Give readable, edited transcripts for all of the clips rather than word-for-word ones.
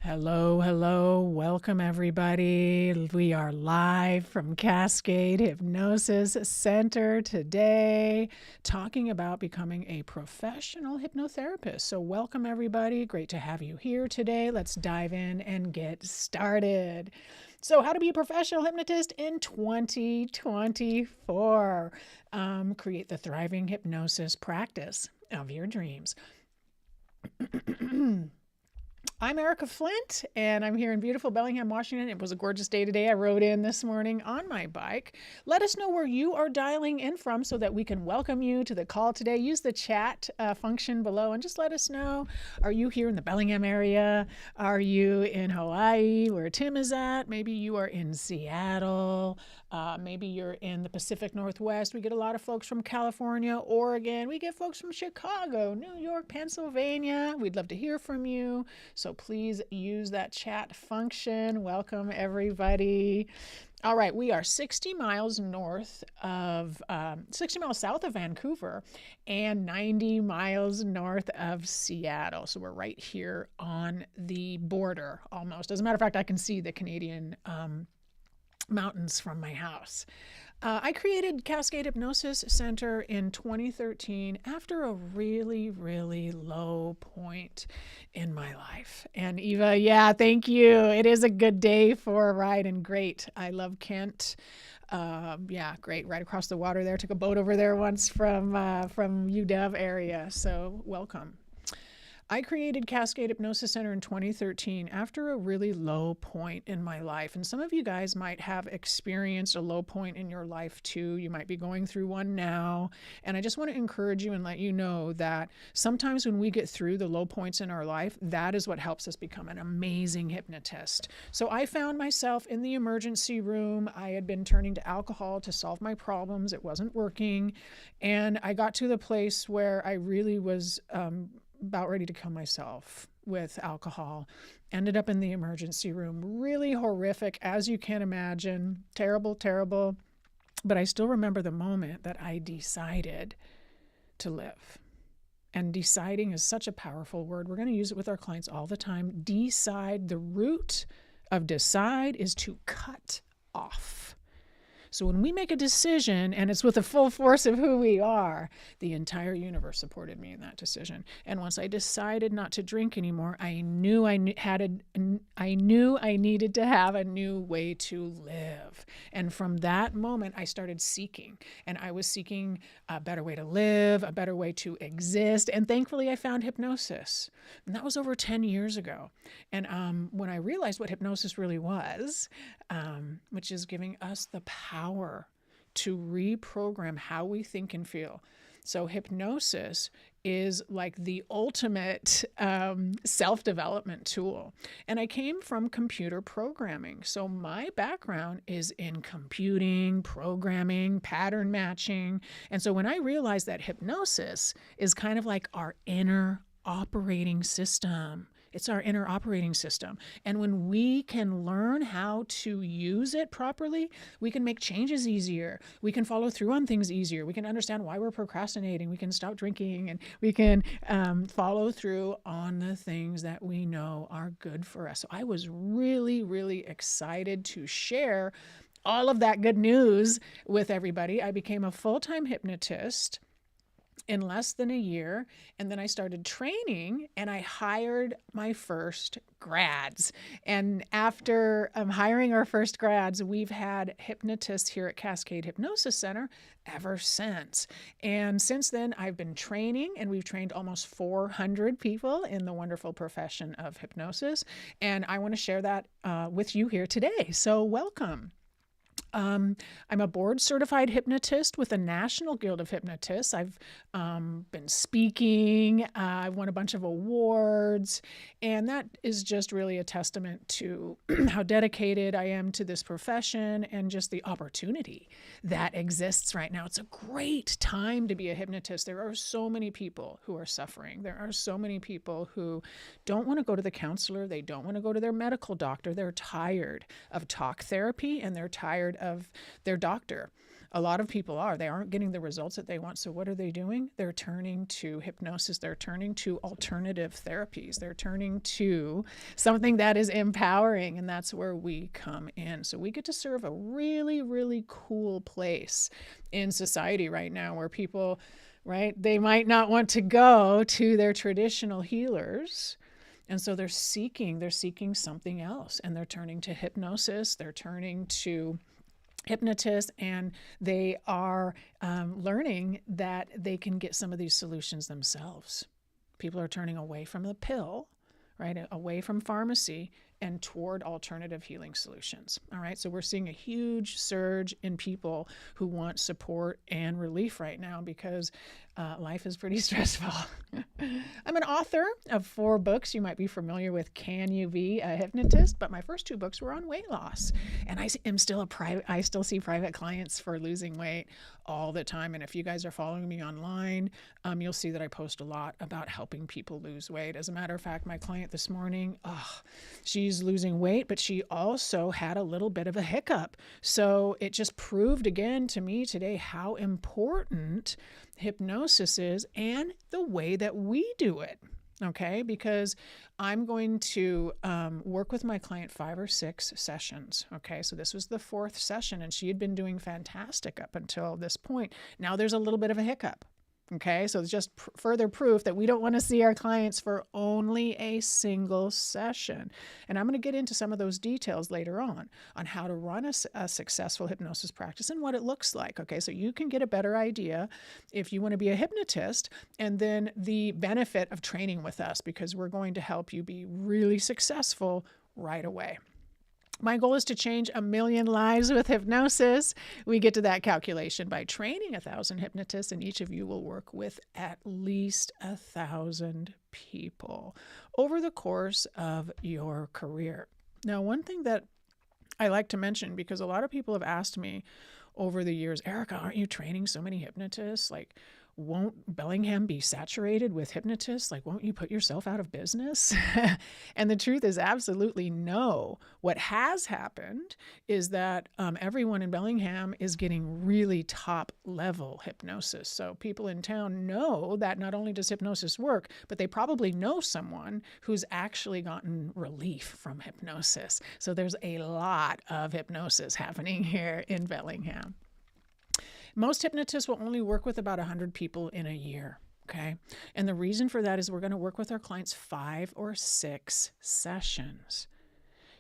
Hello, hello. Welcome, everybody. We are live from Cascade Hypnosis Center today, talking about becoming a professional hypnotherapist. So, welcome, everybody. Great to have you here today. Let's dive in and get started. So, how to be a professional hypnotist in 2024. Create the thriving hypnosis practice of your dreams. I'm Erica Flint, and I'm here in beautiful Bellingham, Washington. It was a gorgeous day today. I rode in this morning on my bike. Let us know where you are dialing in from so that we can welcome you to the call today. Use the chat function below and just let us know. Are you here in the Bellingham area? Are you in Hawaii, where Tim is at? Maybe you are in Seattle. Maybe you're in the Pacific Northwest. We get a lot of folks from California, Oregon. We get folks from Chicago, New York, Pennsylvania. We'd love to hear from you. So please use that chat function. Welcome, everybody. All right, we are 60 miles south of Vancouver and 90 miles north of Seattle. So we're right here on the border almost. As a matter of fact, I can see the Canadian mountains from my house. I created Cascade Hypnosis Center in 2013 after a really, really low point in my life. And Eva, yeah, thank you. It is a good day for a ride and great. I love Kent. Yeah, great. Right across the water there. Took a boat over there once from UW area. So welcome. I created Cascade Hypnosis Center in 2013 after a really low point in my life. And some of you guys might have experienced a low point in your life too. You might be going through one now. And I just want to encourage you and let you know that sometimes when we get through the low points in our life, that is what helps us become an amazing hypnotist. So I found myself in the emergency room. I had been turning to alcohol to solve my problems. It wasn't working. And I got to the place where I really was about ready to kill myself with alcohol. Ended up in the emergency room. Really horrific, as you can imagine. Terrible, terrible. But I still remember the moment that I decided to live. And deciding is such a powerful word. We're going to use it with our clients all the time. Decide. The root of decide is to cut off. So when we make a decision and it's with the full force of who we are, the entire universe supported me in that decision. And once I decided not to drink anymore, I knew I needed to have a new way to live. And from that moment, I started seeking. And I was seeking a better way to live, a better way to exist. And thankfully, I found hypnosis. And that was over 10 years ago. And when I realized what hypnosis really was, which is giving us the power to reprogram how we think and feel. So hypnosis is like the ultimate self-development tool. And I came from computer programming. So my background is in computing, programming, pattern matching. And so when I realized that hypnosis is kind of like our inner operating system, it's our inner operating system. And when we can learn how to use it properly, we can make changes easier. We can follow through on things easier. We can understand why we're procrastinating. We can stop drinking, and we can follow through on the things that we know are good for us. So I was really, really excited to share all of that good news with everybody. I became a full-time hypnotist in less than a year. And then I started training and I hired my first grads. And after hiring our first grads, we've had hypnotists here at Cascade Hypnosis Center ever since. And since then, I've been training, and we've trained almost 400 people in the wonderful profession of hypnosis. And I want to share that with you here today. So welcome. I'm a board certified hypnotist with the National Guild of Hypnotists. I've been speaking. I've won a bunch of awards, and that is just really a testament to how dedicated I am to this profession and just the opportunity that exists right now. It's a great time to be a hypnotist. There are so many people who are suffering. There are so many people who don't want to go to the counselor. They don't want to go to their medical doctor. They're tired of talk therapy, and they're tired of their doctor. A lot of people they aren't getting the results that they want. So what are they doing? They're turning to hypnosis. They're turning to alternative therapies. They're turning to something that is empowering. And that's where we come in. So we get to serve a really, really cool place in society right now where people, right, they might not want to go to their traditional healers. And so they're seeking something else, and they're turning to hypnosis. They're turning to hypnotists, and they are learning that they can get some of these solutions themselves. People are turning away from the pill, right, away from pharmacy, and toward alternative healing solutions. All right, so we're seeing a huge surge in people who want support and relief right now because life is pretty stressful. I'm an author of 4 books. You might be familiar with Can You Be a Hypnotist? But my first 2 books were on weight loss. And I still see private clients for losing weight all the time. And if you guys are following me online, you'll see that I post a lot about helping people lose weight. As a matter of fact, my client this morning, she's losing weight, but she also had a little bit of a hiccup. So it just proved again to me today how important hypnosis is and the way that we do it. Okay, because I'm going to work with my client 5 or 6 sessions. Okay, so this was the 4th session, and she had been doing fantastic up until this point. Now there's a little bit of a hiccup. Okay, so it's just further proof that we don't want to see our clients for only a single session. And I'm going to get into some of those details later on how to run a successful hypnosis practice and what it looks like. Okay, so you can get a better idea if you want to be a hypnotist, and then the benefit of training with us, because we're going to help you be really successful right away. My goal is to change 1 million lives with hypnosis. We get to that calculation by training 1,000 hypnotists, and each of you will work with at least 1,000 people over the course of your career. Now, one thing that I like to mention, because a lot of people have asked me over the years, Erica, aren't you training so many hypnotists? Like, won't Bellingham be saturated with hypnotists? Like, won't you put yourself out of business? And the truth is absolutely no. What has happened is that everyone in Bellingham is getting really top level hypnosis. So people in town know that not only does hypnosis work, but they probably know someone who's actually gotten relief from hypnosis. So there's a lot of hypnosis happening here in Bellingham. Most hypnotists will only work with about 100 people in a year, okay? And the reason for that is we're going to work with our clients 5 or 6 sessions.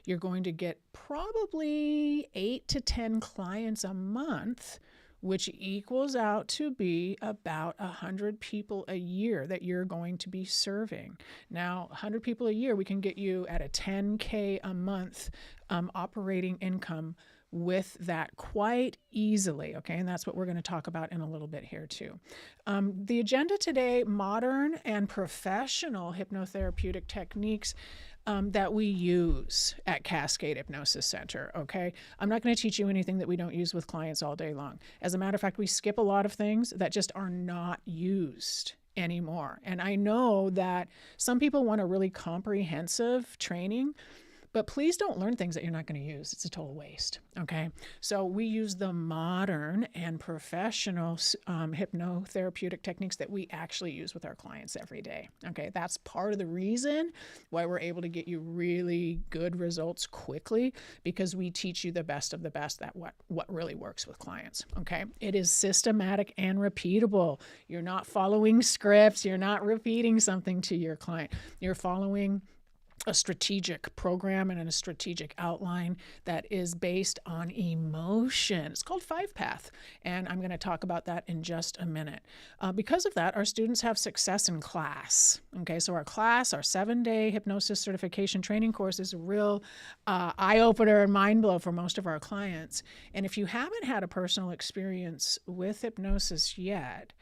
You're going to get probably 8 to 10 clients a month, which equals out to be about 100 people a year that you're going to be serving. Now, 100 people a year, we can get you at a $10K a month operating income with that quite easily, okay? And that's what we're going to talk about in a little bit here too. The agenda today, modern and professional hypnotherapeutic techniques that we use at Cascade Hypnosis Center, okay? I'm not going to teach you anything that we don't use with clients all day long. As a matter of fact, we skip a lot of things that just are not used anymore. And I know that some people want a really comprehensive training, but please don't learn things that you're not going to use. It's a total waste, okay? So we use the modern and professional hypnotherapeutic techniques that we actually use with our clients every day, okay? That's part of the reason why we're able to get you really good results quickly, because we teach you the best of the best, that what really works with clients, okay? It is systematic and repeatable. You're not following scripts. You're not repeating something to your client. You're following a strategic program and a strategic outline that is based on emotion. It's called 5-Path, and I'm going to talk about that in just a minute. Because of that, our students have success in class. Okay, so our 7-day hypnosis certification training course is a real eye-opener and mind blow for most of our clients. And if you haven't had a personal experience with hypnosis yet,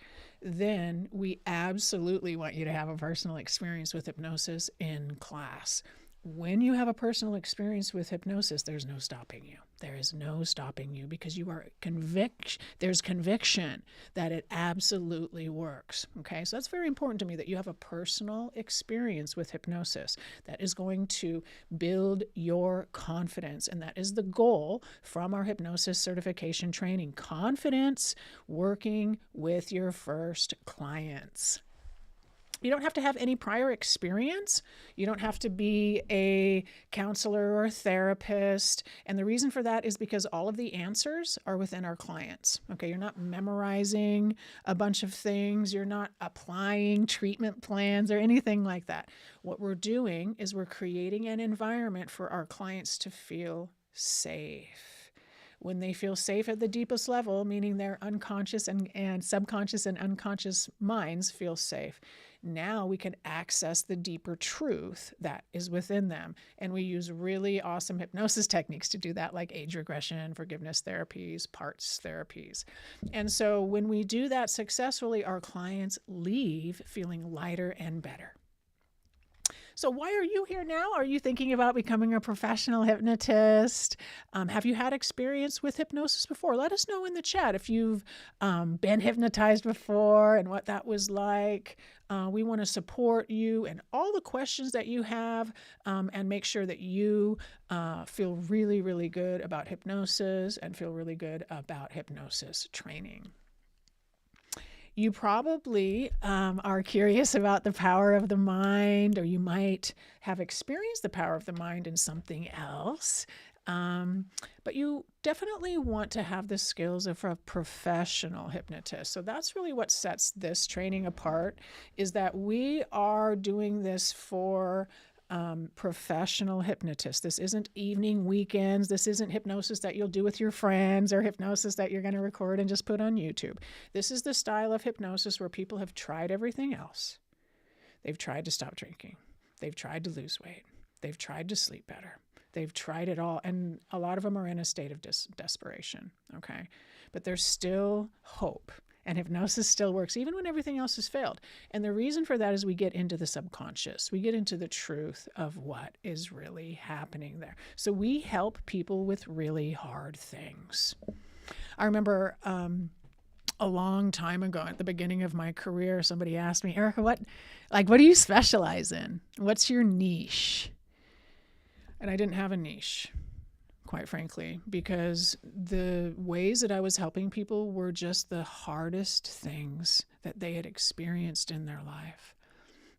then we absolutely want you to have a personal experience with hypnosis in class. when you have a personal experience with hypnosis, there's no stopping you. There is no stopping you because you are there's conviction that it absolutely works. Okay, so that's very important to me, that you have a personal experience with hypnosis that is going to build your confidence. And that is the goal from our hypnosis certification training: confidence working with your first clients. You don't have to have any prior experience. You don't have to be a counselor or a therapist. And the reason for that is because all of the answers are within our clients. Okay, you're not memorizing a bunch of things. You're not applying treatment plans or anything like that. What we're doing is we're creating an environment for our clients to feel safe. When they feel safe at the deepest level, meaning their unconscious and subconscious and unconscious minds feel safe, now we can access the deeper truth that is within them. And we use really awesome hypnosis techniques to do that, like age regression, forgiveness therapies, parts therapies. And so when we do that successfully, our clients leave feeling lighter and better. So why are you here now? Are you thinking about becoming a professional hypnotist? Have you had experience with hypnosis before? Let us know in the chat if you've been hypnotized before and what that was like. We want to support you and all the questions that you have, and make sure that you feel really, really good about hypnosis and feel really good about hypnosis training. You probably are curious about the power of the mind, or you might have experienced the power of the mind in something else. But you definitely want to have the skills of a professional hypnotist. So that's really what sets this training apart, is that we are doing this for professional hypnotists. This isn't evening weekends. This isn't hypnosis that you'll do with your friends or hypnosis that you're going to record and just put on YouTube. This is the style of hypnosis where people have tried everything else. They've tried to stop drinking. They've tried to lose weight. They've tried to sleep better. They've tried it all. And a lot of them are in a state of desperation. Okay. But there's still hope. And hypnosis still works even when everything else has failed. And the reason for that is we get into the subconscious. We get into the truth of what is really happening there. So we help people with really hard things. I remember a long time ago, at the beginning of my career, somebody asked me, Erica, what do you specialize in? What's your niche? And I didn't have a niche, quite frankly, because the ways that I was helping people were just the hardest things that they had experienced in their life.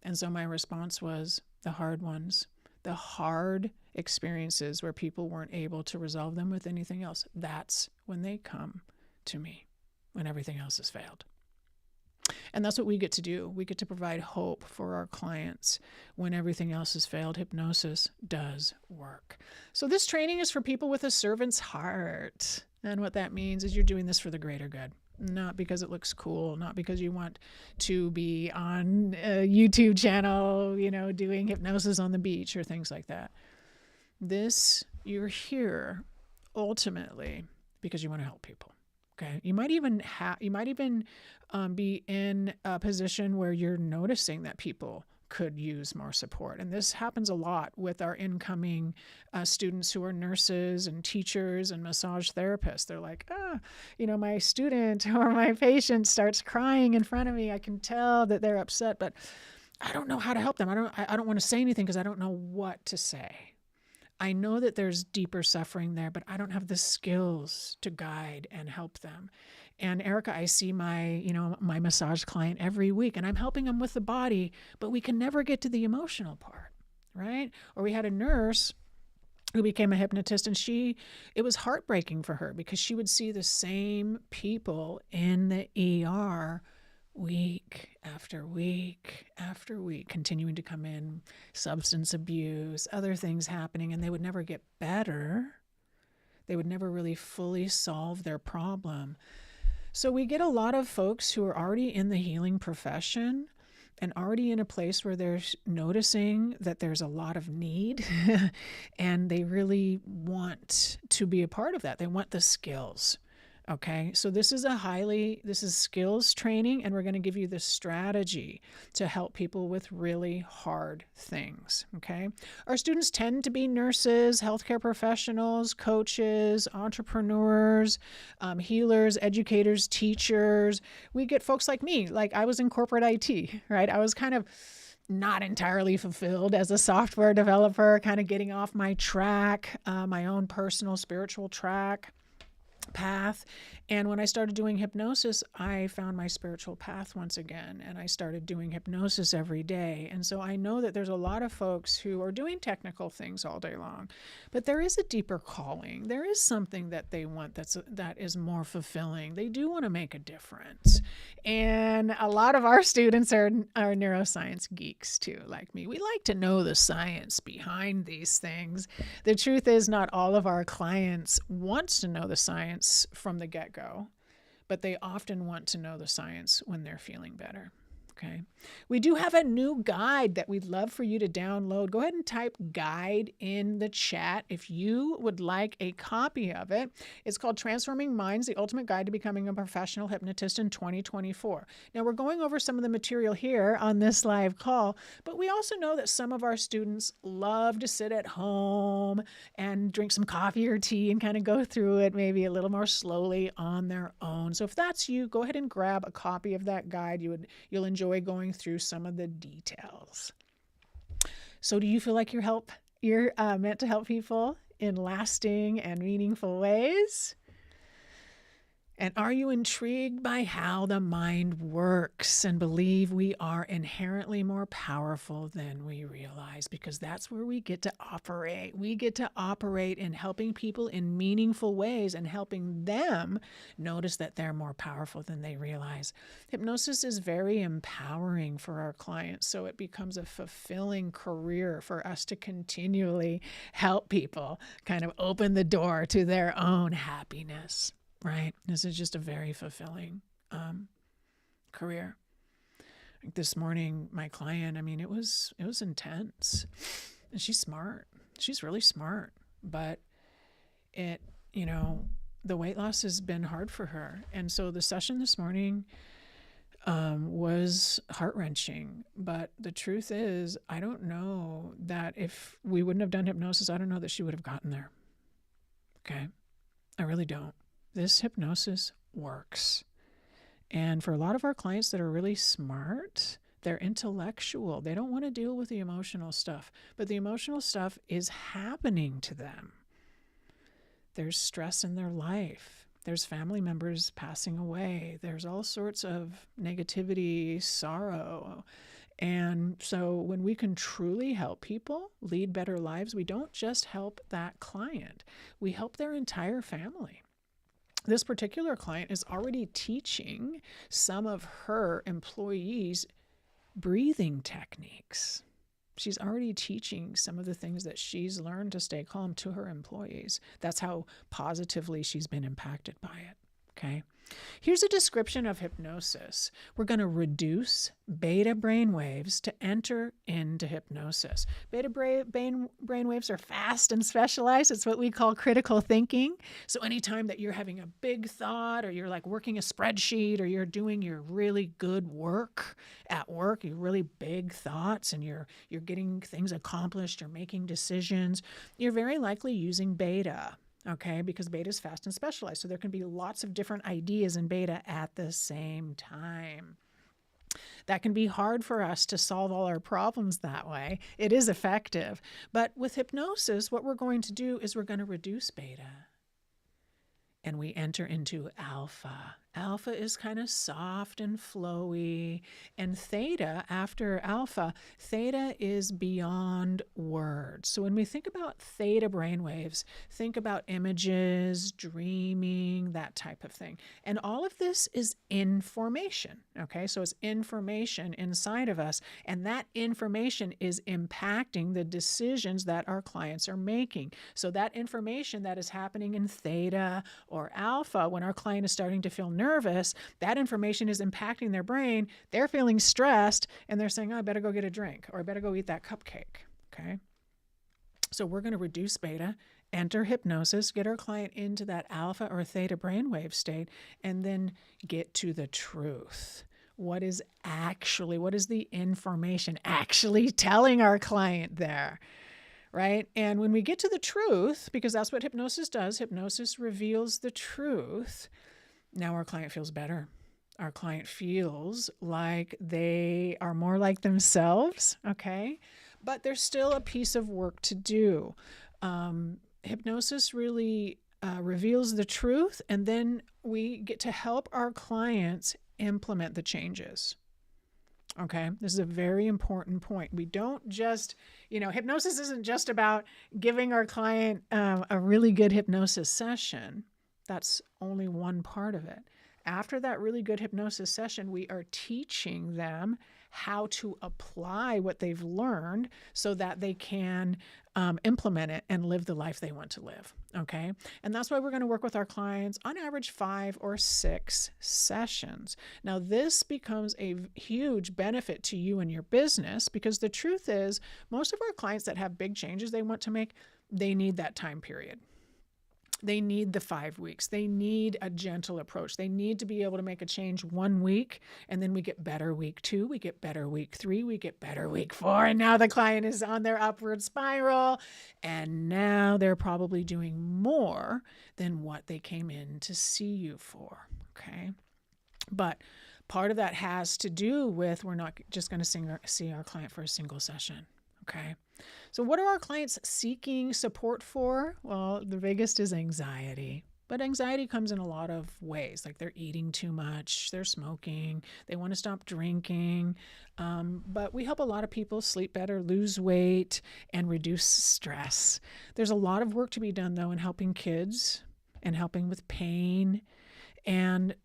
And so my response was the hard ones, the hard experiences where people weren't able to resolve them with anything else. That's when they come to me, when everything else has failed. And that's what we get to do. We get to provide hope for our clients when everything else has failed. Hypnosis does work. So this training is for people with a servant's heart. And what that means is you're doing this for the greater good, not because it looks cool, not because you want to be on a YouTube channel, doing hypnosis on the beach or things like that. You're here ultimately because you want to help people. Okay. You might even be in a position where you're noticing that people could use more support. And this happens a lot with our incoming students who are nurses and teachers and massage therapists. They're like, my student or my patient starts crying in front of me. I can tell that they're upset, but I don't know how to help them. I don't want to say anything because I don't know what to say. I know that there's deeper suffering there, but I don't have the skills to guide and help them. And Erica, I see my massage client every week, and I'm helping them with the body, but we can never get to the emotional part, right? Or we had a nurse who became a hypnotist, and it was heartbreaking for her because she would see the same people in the ER week after week after week, continuing to come in, substance abuse, other things happening, and they would never get better. They would never really fully solve their problem. So we get a lot of folks who are already in the healing profession and already in a place where they're noticing that there's a lot of need and they really want to be a part of that. They want the skills. Okay, so this is skills training, and we're going to give you the strategy to help people with really hard things. Okay, our students tend to be nurses, healthcare professionals, coaches, entrepreneurs, healers, educators, teachers. We get folks like me, like I was in corporate IT, right? I was kind of not entirely fulfilled as a software developer, kind of getting off my track, my own personal spiritual path. And when I started doing hypnosis, I found my spiritual path once again, and I started doing hypnosis every day. And so I know that there's a lot of folks who are doing technical things all day long, but there is a deeper calling. There is something that they want that is more fulfilling. They do want to make a difference. And a lot of our students are neuroscience geeks too, like me. We like to know the science behind these things. The truth is, not all of our clients want to know the science from the get-go, but they often want to know the science when they're feeling better. Okay. We do have a new guide that we'd love for you to download. Go ahead and type guide in the chat if you would like a copy of it. It's called Transforming Minds, the Ultimate Guide to Becoming a Professional Hypnotist in 2024. Now, we're going over some of the material here on this live call, but we also know that some of our students love to sit at home and drink some coffee or tea and kind of go through it maybe a little more slowly on their own. So if that's you, go ahead and grab a copy of that guide. You'll enjoy going through some of the details. So do you feel like you're meant to help people in lasting and meaningful ways? And are you intrigued by how the mind works and believe we are inherently more powerful than we realize? Because that's where we get to operate. We get to operate in helping people in meaningful ways and helping them notice that they're more powerful than they realize. Hypnosis is very empowering for our clients, so it becomes a fulfilling career for us to continually help people kind of open the door to their own happiness. Right? This is just a very fulfilling career. Like this morning, my client, it was intense. And she's smart. She's really smart. But the weight loss has been hard for her. And so the session this morning was heart-wrenching. But the truth is, I don't know that if we wouldn't have done hypnosis, I don't know that she would have gotten there. Okay? I really don't. This hypnosis works. And for a lot of our clients that are really smart, they're intellectual. They don't want to deal with the emotional stuff, but the emotional stuff is happening to them. There's stress in their life. There's family members passing away. There's all sorts of negativity, sorrow. And so when we can truly help people lead better lives, we don't just help that client. We help their entire family. This particular client is already teaching some of her employees breathing techniques. She's already teaching some of the things that she's learned to stay calm to her employees. That's how positively she's been impacted by it. Okay. Here's a description of hypnosis. We're going to reduce beta brain waves to enter into hypnosis. Beta brain waves are fast and specialized. It's what we call critical thinking. So anytime that you're having a big thought, or you're like working a spreadsheet, or you're doing your really good work at work, your really big thoughts, and you're getting things accomplished, you're making decisions, you're very likely using beta. Okay, because beta is fast and specialized. So there can be lots of different ideas in beta at the same time. That can be hard for us to solve all our problems that way. It is effective. But with hypnosis, what we're going to do is we're going to reduce beta. And we enter into alpha. Alpha is kind of soft and flowy. And theta, after alpha, theta is beyond words. So when we think about theta brainwaves, think about images, dreaming, that type of thing. And all of this is information, okay? So it's information inside of us, and that information is impacting the decisions that our clients are making. So that information that is happening in theta or alpha, when our client is starting to feel nervous, that information is impacting their brain. They're feeling stressed, and they're saying, oh, I better go get a drink, or I better go eat that cupcake, okay? So we're going to reduce beta enter hypnosis, get our client into that alpha or theta brainwave state, and then get to the truth. What is the information actually telling our client there? Right? And when we get to the truth, because that's what hypnosis does, hypnosis reveals the truth. Now our client feels better. Our client feels like they are more like themselves, okay? But there's still a piece of work to do. Hypnosis really reveals the truth, and then we get to help our clients implement the changes. Okay, this is a very important point. We don't just, hypnosis isn't just about giving our client a really good hypnosis session. That's only one part of it. After that really good hypnosis session, we are teaching them how to apply what they've learned so that they can implement it and live the life they want to live. Okay. And that's why we're going to work with our clients on average 5 or 6 sessions. Now, this becomes a huge benefit to you and your business, because the truth is most of our clients that have big changes they want to make, they need that time period. They need the 5 weeks. They need a gentle approach. They need to be able to make a change 1 week, and then we get better week 2, we get better week 3, we get better week 4, and now the client is on their upward spiral, and now they're probably doing more than what they came in to see you for, okay? But part of that has to do with we're not just going to see our client for a single session, okay? So what are our clients seeking support for? Well, the biggest is anxiety. But anxiety comes in a lot of ways, like they're eating too much, they're smoking, they want to stop drinking. But we help a lot of people sleep better, lose weight, and reduce stress. There's a lot of work to be done, though, in helping kids and helping with pain. And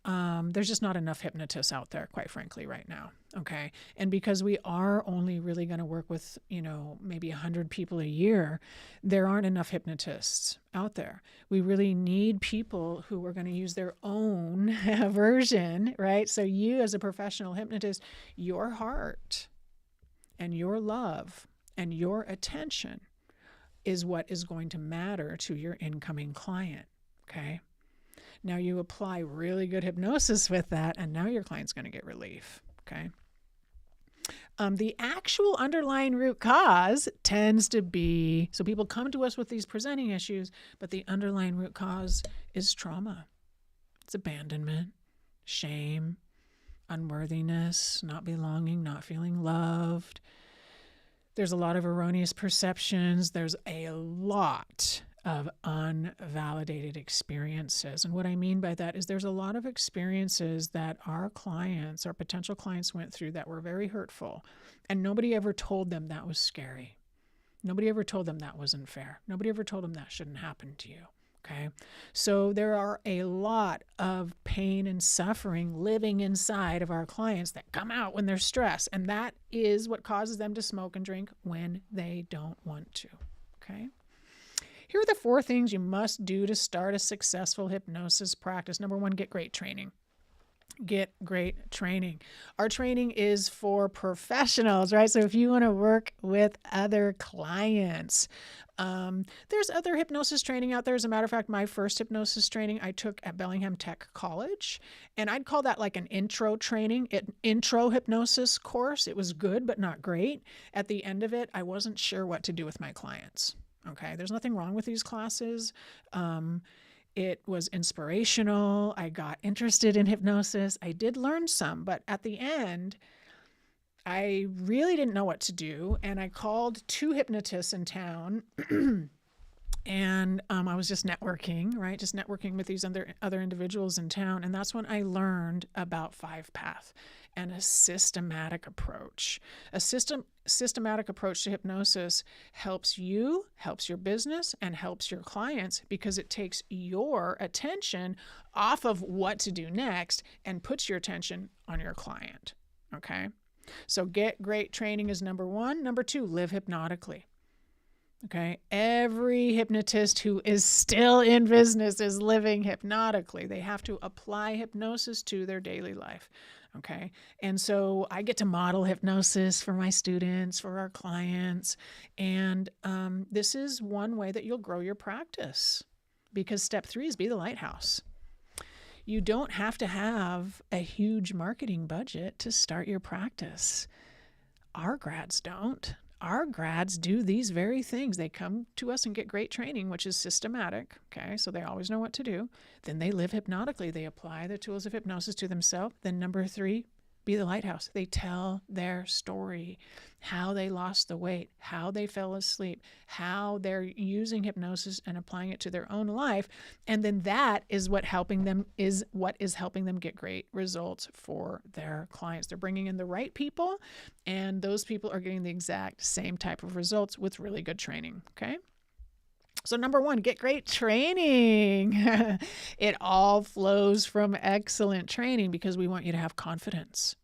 there's just not enough hypnotists out there, quite frankly, right now. Okay. And because we are only really going to work with, maybe 100 people a year, there aren't enough hypnotists out there. We really need people who are going to use their own version, right? So you, as a professional hypnotist, your heart and your love and your attention is what is going to matter to your incoming client. Okay. Now you apply really good hypnosis with that, and now your client's going to get relief, okay? The actual underlying root cause tends to be, so people come to us with these presenting issues, but the underlying root cause is trauma. It's abandonment, shame, unworthiness, not belonging, not feeling loved. There's a lot of erroneous perceptions. There's a lot of unvalidated experiences. And what I mean by that is there's a lot of experiences that our clients, our potential clients, went through that were very hurtful. And nobody ever told them that was scary. Nobody ever told them that wasn't fair. Nobody ever told them that shouldn't happen to you. Okay. So there are a lot of pain and suffering living inside of our clients that come out when they're stressed. And that is what causes them to smoke and drink when they don't want to. Okay. Here are the 4 things you must do to start a successful hypnosis practice. Number 1, get great training. Get great training. Our training is for professionals, right? So if you want to work with other clients, there's other hypnosis training out there. As a matter of fact, my first hypnosis training I took at Bellingham Tech College, and I'd call that like an intro training, an intro hypnosis course. It was good, but not great. At the end of it, I wasn't sure what to do with my clients. Okay, there's nothing wrong with these classes. It was inspirational. I got interested in hypnosis. I did learn some, but at the end, I really didn't know what to do. And I called 2 hypnotists in town and I was just networking, right? Just networking with these other individuals in town. And that's when I learned about 5-Path and a systematic approach. A systematic approach to hypnosis helps you, helps your business, and helps your clients because it takes your attention off of what to do next and puts your attention on your client, okay? So get great training is number 1. Number 2, live hypnotically. Okay, every hypnotist who is still in business is living hypnotically. They have to apply hypnosis to their daily life. Okay. And so I get to model hypnosis for my students, for our clients. And this is one way that you'll grow your practice, because step 3 is be the lighthouse. You don't have to have a huge marketing budget to start your practice. Our grads don't. Our grads do these very things. They come to us and get great training, which is systematic. Okay, so they always know what to do. Then they live hypnotically. They apply the tools of hypnosis to themselves. Then number 3, be the lighthouse. They tell their story, how they lost the weight, how they fell asleep, how they're using hypnosis and applying it to their own life. And then that is what is helping them get great results for their clients. They're bringing in the right people, and those people are getting the exact same type of results with really good training. Okay. So number 1, get great training. It all flows from excellent training, because we want you to have confidence.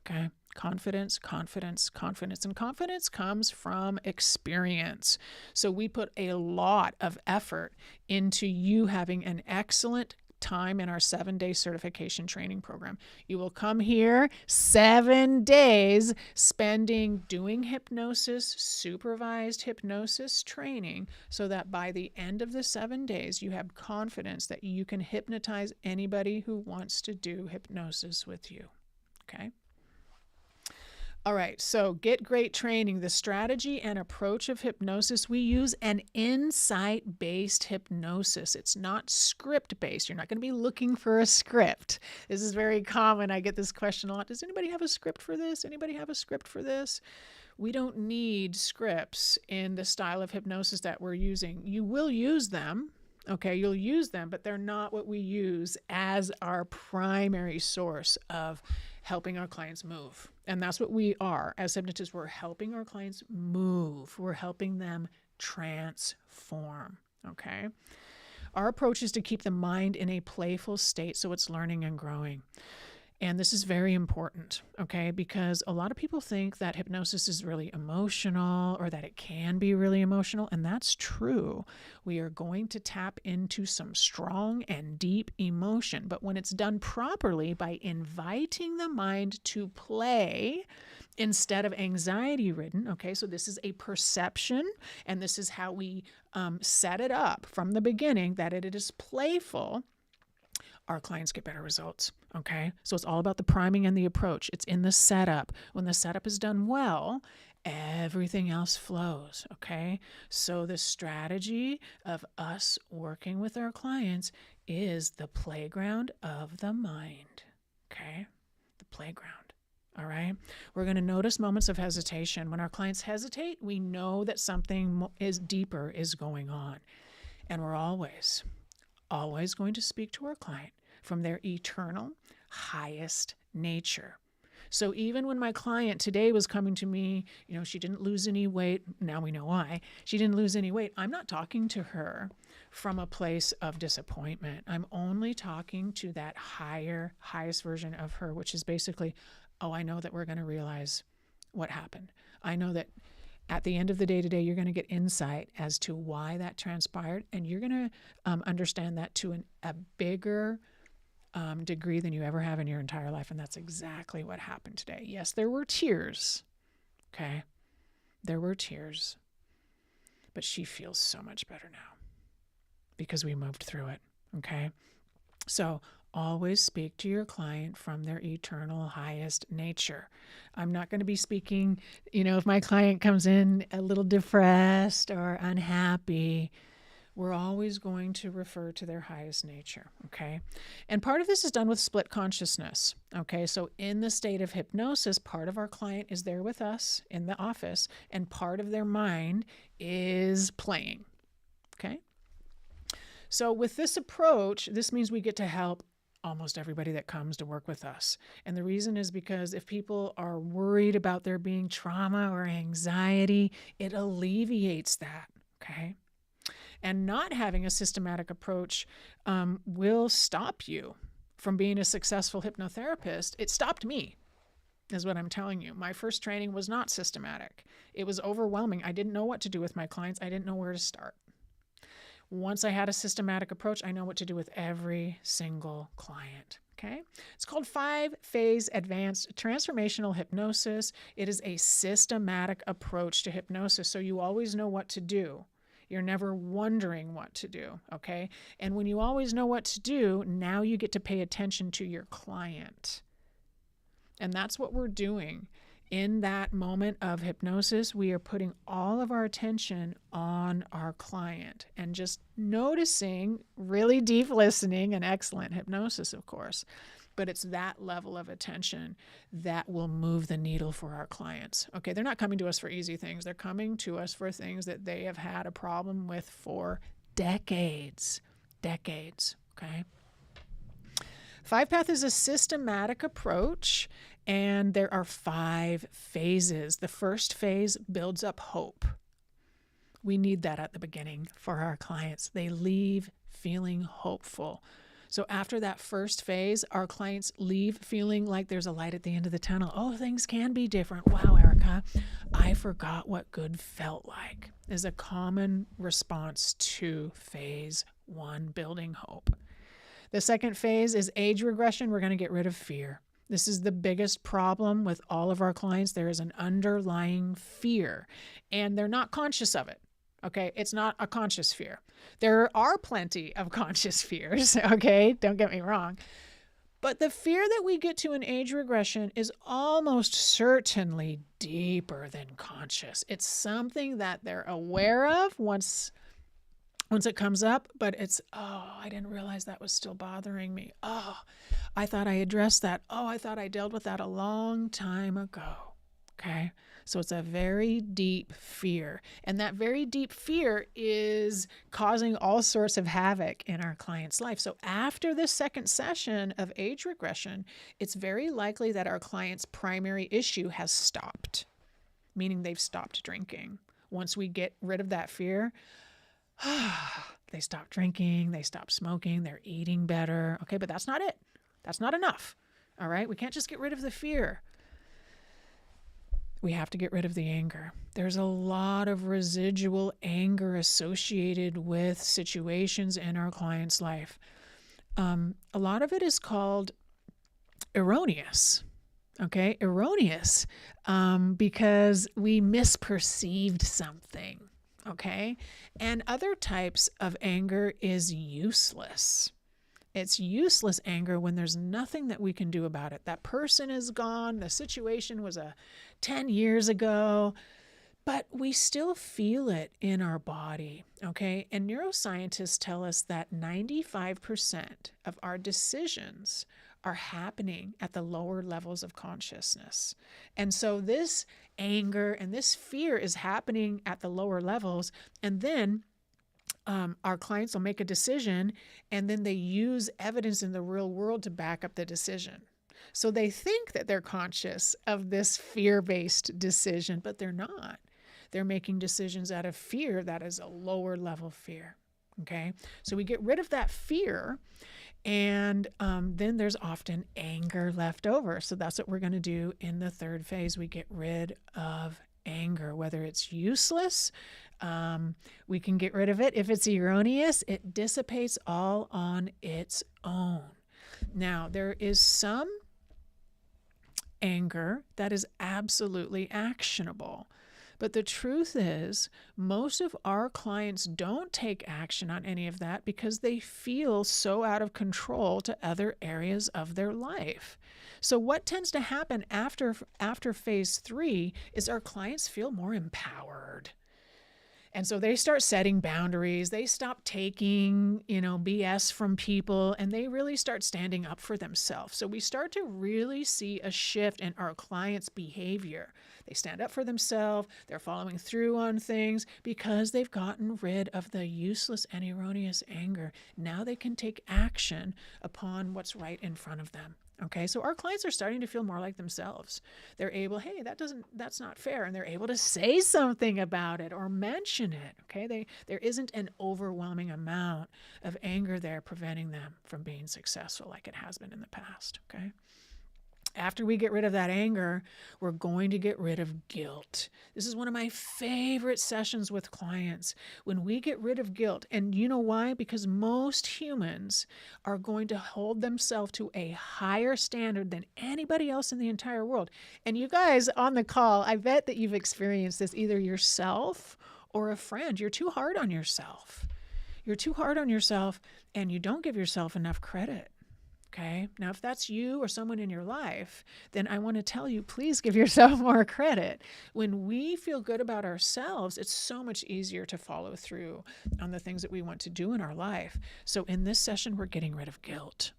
Okay. Confidence. And confidence comes from experience. So we put a lot of effort into you having an excellent time in our 7-day certification training program. You will come here 7 days spending doing hypnosis, supervised hypnosis training, so that by the end of the 7 days, you have confidence that you can hypnotize anybody who wants to do hypnosis with you. Okay. All right, so get great training. The strategy and approach of hypnosis, we use an insight-based hypnosis. It's not script-based. You're not going to be looking for a script. This is very common. I get this question a lot. Does anybody have a script for this? Anybody have a script for this? We don't need scripts in the style of hypnosis that we're using. You will use them. Okay, you'll use them, but they're not what we use as our primary source of helping our clients move. And that's what we are as hypnotists. We're helping our clients move. We're helping them transform. Okay. Our approach is to keep the mind in a playful state so it's learning and growing. And this is very important, okay, because a lot of people think that hypnosis is really emotional, or that it can be really emotional, and that's true. We are going to tap into some strong and deep emotion, but when it's done properly by inviting the mind to play instead of anxiety-ridden, okay, so this is a perception, and this is how we set it up from the beginning, that it is playful, our clients get better results, okay? So it's all about the priming and the approach. It's in the setup. When the setup is done well, everything else flows, okay? So the strategy of us working with our clients is the playground of the mind, okay? The playground, all right? We're going to notice moments of hesitation. When our clients hesitate, we know that something deeper is going on. And we're always going to speak to our client from their eternal highest nature. So even when my client today was coming to me, she didn't lose any weight. Now we know why. She didn't lose any weight. I'm not talking to her from a place of disappointment. I'm only talking to that highest version of her, which is basically, I know that we're going to realize what happened. I know that at the end of the day today, you're going to get insight as to why that transpired, and you're going to understand that to a bigger degree than you ever have in your entire life. And that's exactly what happened today. Yes, there were tears. Okay. There were tears. But she feels so much better now because we moved through it. Okay. So always speak to your client from their eternal highest nature. I'm not going to be speaking, if my client comes in a little depressed or unhappy, we're always going to refer to their highest nature, okay? And part of this is done with split consciousness, okay? So in the state of hypnosis, part of our client is there with us in the office, and part of their mind is playing, okay? So with this approach, this means we get to help almost everybody that comes to work with us. And the reason is because if people are worried about there being trauma or anxiety, it alleviates that, okay? And not having a systematic approach will stop you from being a successful hypnotherapist. It stopped me, is what I'm telling you. My first training was not systematic. It was overwhelming. I didn't know what to do with my clients. I didn't know where to start. Once I had a systematic approach, I know what to do with every single client. Okay. It's called 5-phase advanced transformational hypnosis. It is a systematic approach to hypnosis. So you always know what to do. You're never wondering what to do. Okay. And when you always know what to do, now you get to pay attention to your client. And that's what we're doing. In that moment of hypnosis, we are putting all of our attention on our client and just noticing, really deep listening and excellent hypnosis, of course. But it's that level of attention that will move the needle for our clients. Okay, they're not coming to us for easy things. They're coming to us for things that they have had a problem with for decades. Decades, okay? 5-Path is a systematic approach, and there are 5 phases. The first phase builds up hope. We need that at the beginning for our clients. They leave feeling hopeful. So after that first phase, our clients leave feeling like there's a light at the end of the tunnel. Oh, things can be different. Wow, Erica, I forgot what good felt like, is a common response to phase 1, building hope. The second phase is age regression. We're going to get rid of fear. This is the biggest problem with all of our clients. There is an underlying fear, and they're not conscious of it. Okay, it's not a conscious fear. There are plenty of conscious fears, okay? Don't get me wrong. But the fear that we get to in age regression is almost certainly deeper than conscious. It's something that they're aware of once it comes up, but it's, oh, I didn't realize that was still bothering me. Oh, I thought I addressed that. Oh, I thought I dealt with that a long time ago. Okay. So it's a very deep fear. And that very deep fear is causing all sorts of havoc in our client's life. So after the second session of age regression, it's very likely that our client's primary issue has stopped, meaning they've stopped drinking. Once we get rid of that fear, they stop drinking, they stop smoking, they're eating better. Okay, but that's not it. That's not enough. All right, we can't just get rid of the fear. We have to get rid of the anger. There's a lot of residual anger associated with situations in our client's life. A lot of it is called erroneous. Okay, erroneous because we misperceived something. Okay, and other types of anger is useless. It's useless anger when there's nothing that we can do about it. That person is gone. The situation was 10 years ago, but we still feel it in our body, okay? And neuroscientists tell us that 95% of our decisions are happening at the lower levels of consciousness. And so this anger and this fear is happening at the lower levels, and then our clients will make a decision, and then they use evidence in the real world to back up the decision. So they think that they're conscious of this fear-based decision, but they're not. They're making decisions out of fear that is a lower level fear. Okay, so we get rid of that fear, and then there's often anger left over. So that's what we're going to do in the third phase. We get rid of anger, whether it's useless. We can get rid of it. If it's erroneous, it dissipates all on its own. Now, there is some anger that is absolutely actionable. But the truth is, most of our clients don't take action on any of that because they feel so out of control to other areas of their life. So what tends to happen after phase 3 is our clients feel more empowered. And so they start setting boundaries. They stop taking, BS from people, and they really start standing up for themselves. So we start to really see a shift in our clients' behavior. They stand up for themselves. They're following through on things because they've gotten rid of the useless and erroneous anger. Now they can take action upon what's right in front of them. Okay, so our clients are starting to feel more like themselves. They're able, hey, that's not fair. And they're able to say something about it or mention it. Okay, there isn't an overwhelming amount of anger there preventing them from being successful like it has been in the past. Okay. After we get rid of that anger, we're going to get rid of guilt. This is one of my favorite sessions with clients. When we get rid of guilt, and you know why? Because most humans are going to hold themselves to a higher standard than anybody else in the entire world. And you guys on the call, I bet that you've experienced this either yourself or a friend. You're too hard on yourself. You're too hard on yourself, and you don't give yourself enough credit. Okay. Now, if that's you or someone in your life, then I want to tell you, please give yourself more credit. When we feel good about ourselves, it's so much easier to follow through on the things that we want to do in our life. So in this session, we're getting rid of guilt.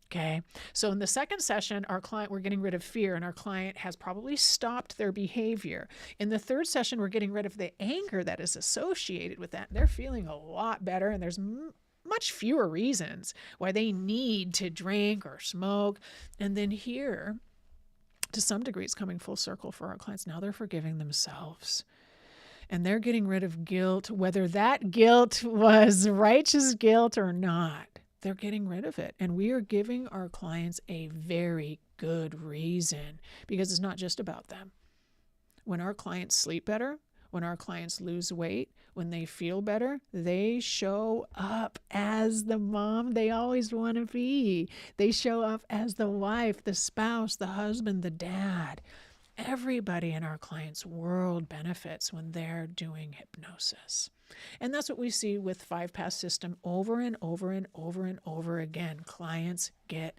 Okay. So in the second session, we're getting rid of fear, and our client has probably stopped their behavior. In the third session, we're getting rid of the anger that is associated with that. They're feeling a lot better, and there's much fewer reasons why they need to drink or smoke. And then here, to some degree, it's coming full circle for our clients. Now they're forgiving themselves. And they're getting rid of guilt, whether that guilt was righteous guilt or not. They're getting rid of it. And we are giving our clients a very good reason, because it's not just about them. When our clients sleep better, when our clients lose weight, when they feel better, they show up as the mom they always want to be. They show up as the wife, the spouse, the husband, the dad. Everybody in our clients' world benefits when they're doing hypnosis. And that's what we see with 5-pass system over and over and over and over again. Clients get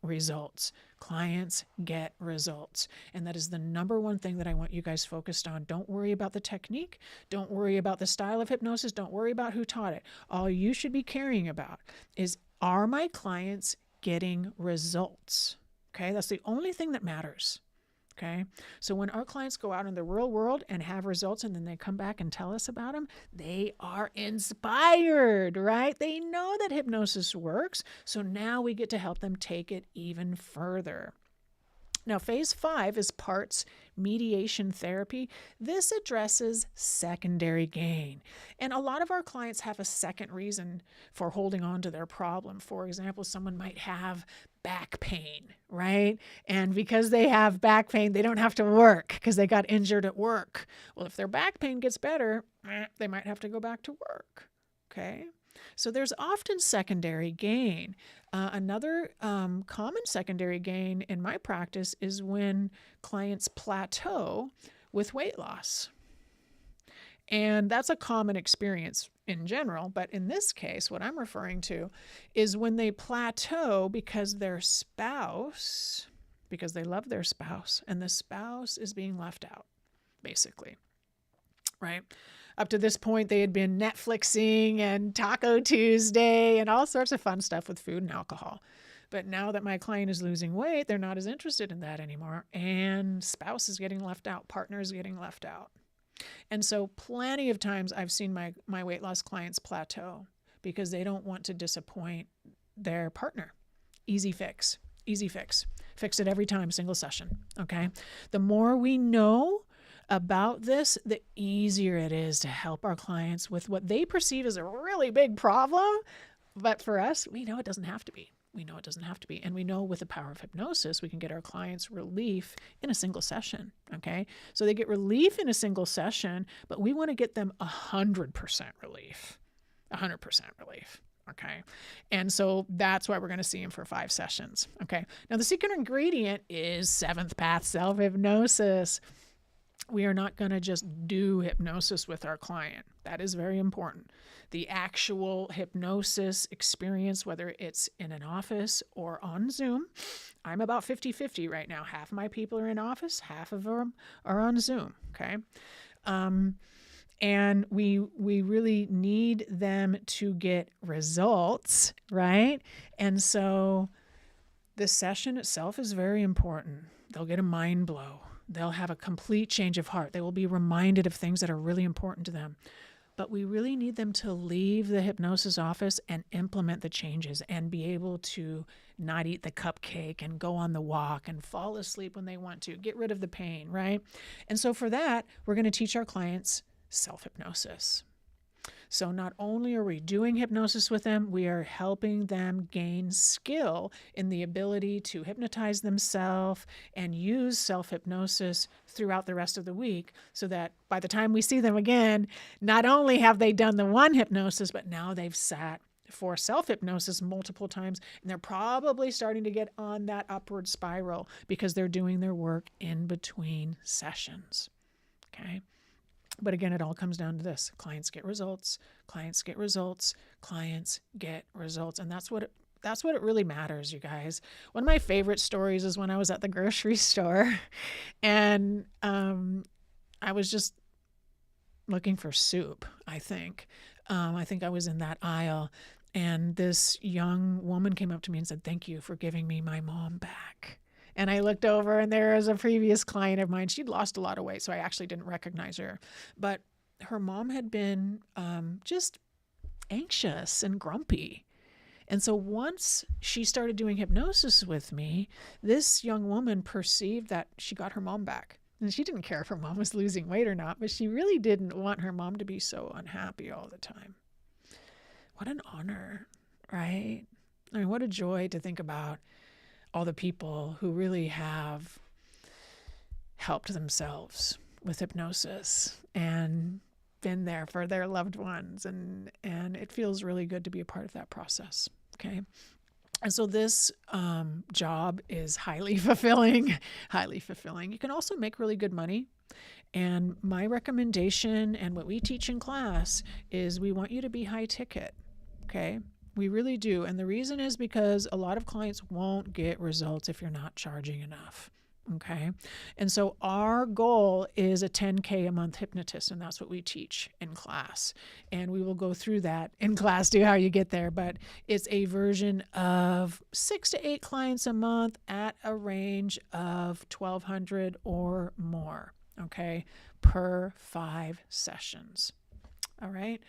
results. Clients get results. And that is the number one thing that I want you guys focused on. Don't worry about the technique. Don't worry about the style of hypnosis. Don't worry about who taught it. All you should be caring about is, are my clients getting results? Okay, that's the only thing that matters. Okay. So when our clients go out in the real world and have results, and then they come back and tell us about them, they are inspired, right? They know that hypnosis works. So now we get to help them take it even further. Now, phase 5 is parts mediation therapy. This addresses secondary gain. And a lot of our clients have a second reason for holding on to their problem. For example, someone might have back pain, right? And because they have back pain, they don't have to work because they got injured at work. Well, if their back pain gets better, they might have to go back to work. Okay. So there's often secondary gain. Another common secondary gain in my practice is when clients plateau with weight loss. And that's a common experience in general. But in this case, what I'm referring to is when they plateau because their spouse, because they love their spouse, and the spouse is being left out, basically, right? Up to this point, they had been Netflixing and Taco Tuesday and all sorts of fun stuff with food and alcohol. But now that my client is losing weight, they're not as interested in that anymore. And spouse is getting left out, partner is getting left out. And so plenty of times I've seen my weight loss clients plateau because they don't want to disappoint their partner. Easy fix, easy fix. Fix it every time, single session, okay? The more we know about this, the easier it is to help our clients with what they perceive as a really big problem. But for us, we know it doesn't have to be. We know it doesn't have to be. And we know with the power of hypnosis, we can get our clients relief in a single session. Okay. So they get relief in a single session, but we want to get them 100% relief, 100% relief. Okay. And so that's why we're going to see them for 5 sessions. Okay. Now the secret ingredient is 7th path self-hypnosis. We are not going to just do hypnosis with our client. That is very important. The actual hypnosis experience, whether it's in an office or on Zoom, I'm about 50-50 right now. Half of my people are in office, half of them are on Zoom, okay? And we really need them to get results, right? And so the session itself is very important. They'll get a mind blow. They'll have a complete change of heart. They will be reminded of things that are really important to them. But we really need them to leave the hypnosis office and implement the changes and be able to not eat the cupcake and go on the walk and fall asleep when they want to, get rid of the pain, right? And so for that, we're going to teach our clients self-hypnosis. So not only are we doing hypnosis with them, we are helping them gain skill in the ability to hypnotize themselves and use self-hypnosis throughout the rest of the week, so that by the time we see them again, not only have they done the one hypnosis, but now they've sat for self-hypnosis multiple times, and they're probably starting to get on that upward spiral because they're doing their work in between sessions. Okay. But again, it all comes down to this: clients get results, clients get results, clients get results. And that's what it really matters, you guys. One of my favorite stories is when I was at the grocery store and I was just looking for soup, I think. I think I was in that aisle, and this young woman came up to me and said, "Thank you for giving me my mom back." And I looked over, and there was a previous client of mine. She'd lost a lot of weight, so I actually didn't recognize her. But her mom had been just anxious and grumpy. And so once she started doing hypnosis with me, this young woman perceived that she got her mom back. And she didn't care if her mom was losing weight or not, but she really didn't want her mom to be so unhappy all the time. What an honor, right? I mean, what a joy to think about all the people who really have helped themselves with hypnosis and been there for their loved ones. And it feels really good to be a part of that process. Okay. And so this job is highly fulfilling, highly fulfilling. You can also make really good money. And my recommendation and what we teach in class is we want you to be high ticket. Okay. We really do. And the reason is because a lot of clients won't get results if you're not charging enough. Okay. And so our goal is a 10K a month hypnotist, and that's what we teach in class. And we will go through that in class too, how you get there. But it's a version of 6 to 8 clients a month at a range of 1,200 or more. Okay. Per 5 sessions. All right.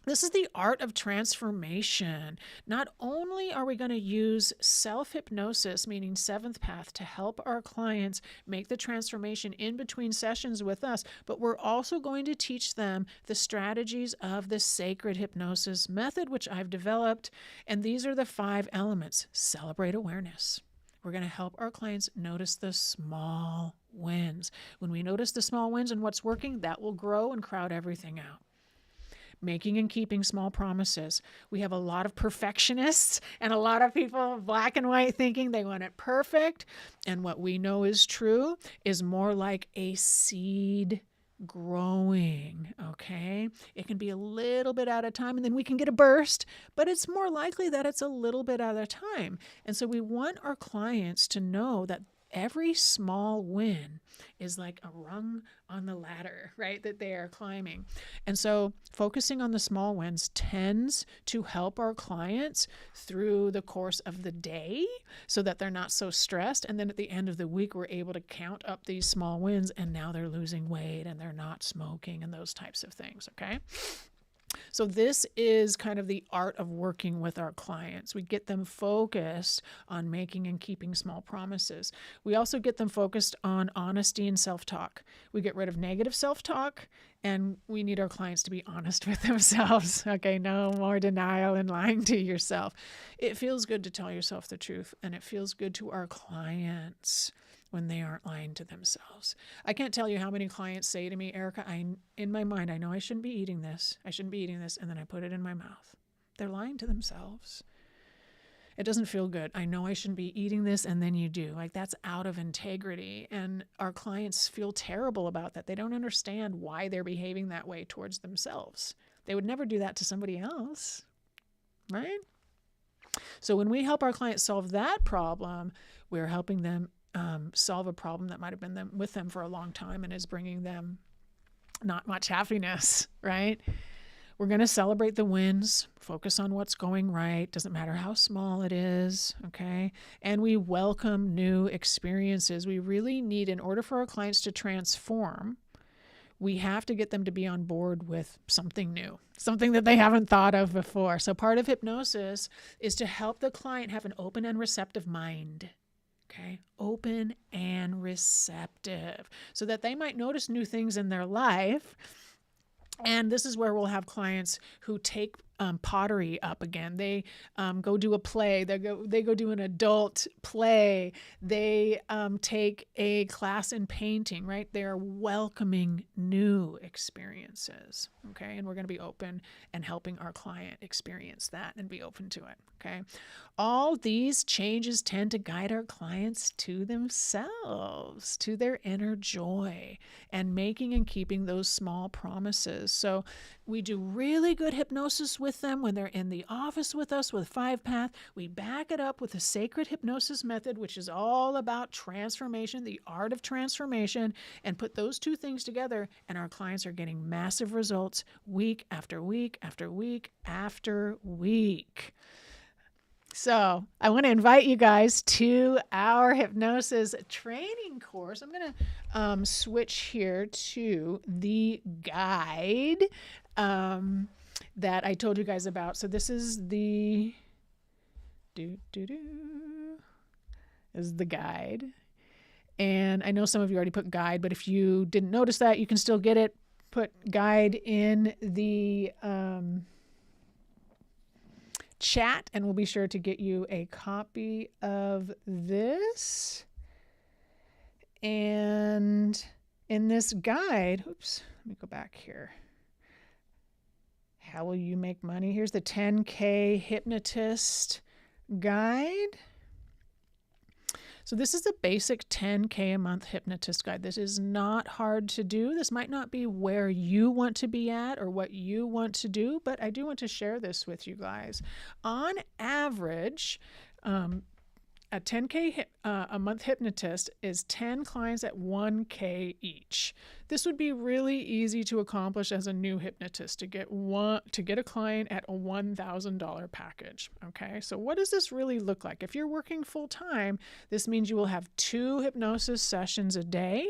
This is the art of transformation. Not only are we going to use self-hypnosis, meaning seventh path, to help our clients make the transformation in between sessions with us, but we're also going to teach them the strategies of the sacred hypnosis method, which I've developed. And these are the 5 elements. Celebrate awareness. We're going to help our clients notice the small wins. When we notice the small wins and what's working, that will grow and crowd everything out. Making and keeping small promises. We have a lot of perfectionists and a lot of people black and white thinking they want it perfect. And what we know is true is more like a seed growing, okay? It can be a little bit at a time, and then we can get a burst, but it's more likely that it's a little bit at a time. And so we want our clients to know that every small win is like a rung on the ladder, right, that they are climbing. And so focusing on the small wins tends to help our clients through the course of the day so that they're not so stressed. And then at the end of the week, we're able to count up these small wins, and now they're losing weight and they're not smoking and those types of things, okay? So this is kind of the art of working with our clients. We get them focused on making and keeping small promises. We also get them focused on honesty and self-talk. We get rid of negative self-talk, and we need our clients to be honest with themselves. Okay, no more denial and lying to yourself. It feels good to tell yourself the truth, and it feels good to our clients when they aren't lying to themselves. I can't tell you how many clients say to me, Erica, in my mind, I know I shouldn't be eating this. I shouldn't be eating this. And then I put it in my mouth. They're lying to themselves. It doesn't feel good. I know I shouldn't be eating this. And then you do. Like, that's out of integrity. And our clients feel terrible about that. They don't understand why they're behaving that way towards themselves. They would never do that to somebody else, right? So when we help our clients solve that problem, we're helping them solve a problem that might have been with them for a long time and is bringing them not much happiness, right? We're going to celebrate the wins, focus on what's going right, doesn't matter how small it is, okay? And we welcome new experiences. We really need, in order for our clients to transform, we have to get them to be on board with something new, something that they haven't thought of before. So part of hypnosis is to help the client have an open and receptive mind. Okay, open and receptive, so that they might notice new things in their life And this is where we'll have clients who take pottery up again. They go do a play. They go do an adult play. They take a class in painting. Right? They are welcoming new experiences. Okay, and we're going to be open and helping our client experience that and be open to it. Okay, all these changes tend to guide our clients to themselves, to their inner joy, and making and keeping those small promises. So we do really good hypnosis with them when they're in the office with us with 5-Path. We back it up with the sacred hypnosis method, which is all about transformation, the art of transformation, and put those two things together, and our clients are getting massive results week after week after week after week. So I want to invite you guys to our hypnosis training course. I'm going to switch here to the guide that I told you guys about. So this is the is the guide. And I know some of you already put guide, but if you didn't notice that, you can still get it. Put guide in the chat, and we'll be sure to get you a copy of this. And in this guide, oops, let me go back here. How will you make money? Here's the 10K hypnotist guide. So this is a basic 10K a month hypnotist guide. This is not hard to do. This might not be where you want to be at or what you want to do, but I do want to share this with you guys. On average, a 10K a month hypnotist is 10 clients at 1K each. This would be really easy to accomplish as a new hypnotist to get a client at a $1,000 package. Okay, so what does this really look like? If you're working full time, this means you will have 2 hypnosis sessions a day,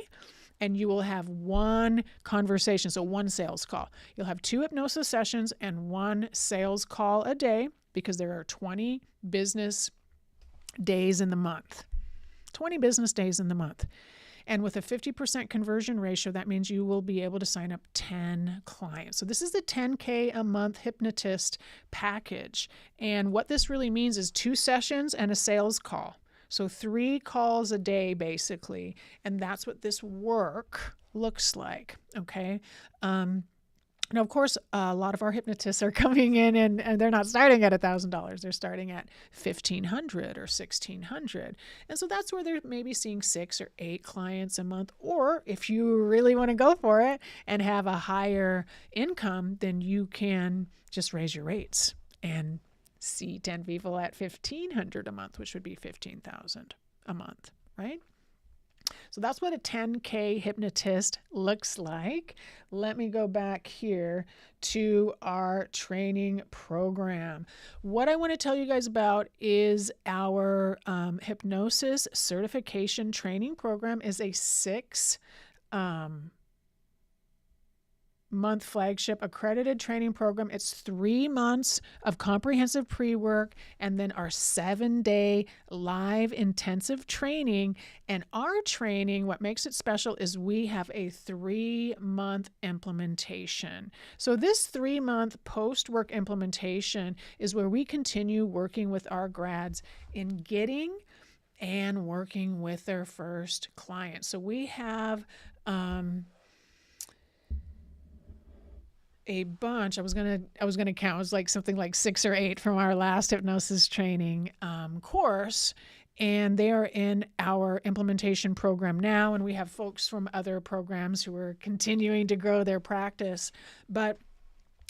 and you will have 1 conversation, so 1 sales call. You'll have 2 hypnosis sessions and 1 sales call a day, because there are 20 business days in the month. 20 business days in the month. And with a 50% conversion ratio, that means you will be able to sign up 10 clients. So this is the 10K a month hypnotist package. And what this really means is 2 sessions and a sales call. So 3 calls a day, basically. And that's what this work looks like. Okay. Now, of course, a lot of our hypnotists are coming in and they're not starting at $1,000. They're starting at $1,500 or $1,600. And so that's where they're maybe seeing 6 or 8 clients a month. Or if you really want to go for it and have a higher income, then you can just raise your rates and see 10 people at $1,500 a month, which would be $15,000 a month, right? So that's what a 10K hypnotist looks like. Let me go back here to our training program. What I want to tell you guys about is our hypnosis certification training program is a 6 month flagship accredited training program. It's 3 months of comprehensive pre-work and then our 7-day live intensive training. And our training, what makes it special is we have a 3-month implementation. So this 3-month post-work implementation is where we continue working with our grads in getting and working with their first client. So we have a bunch. I was gonna count. It was like something like 6 or 8 from our last hypnosis training course, and they are in our implementation program now. And we have folks from other programs who are continuing to grow their practice. But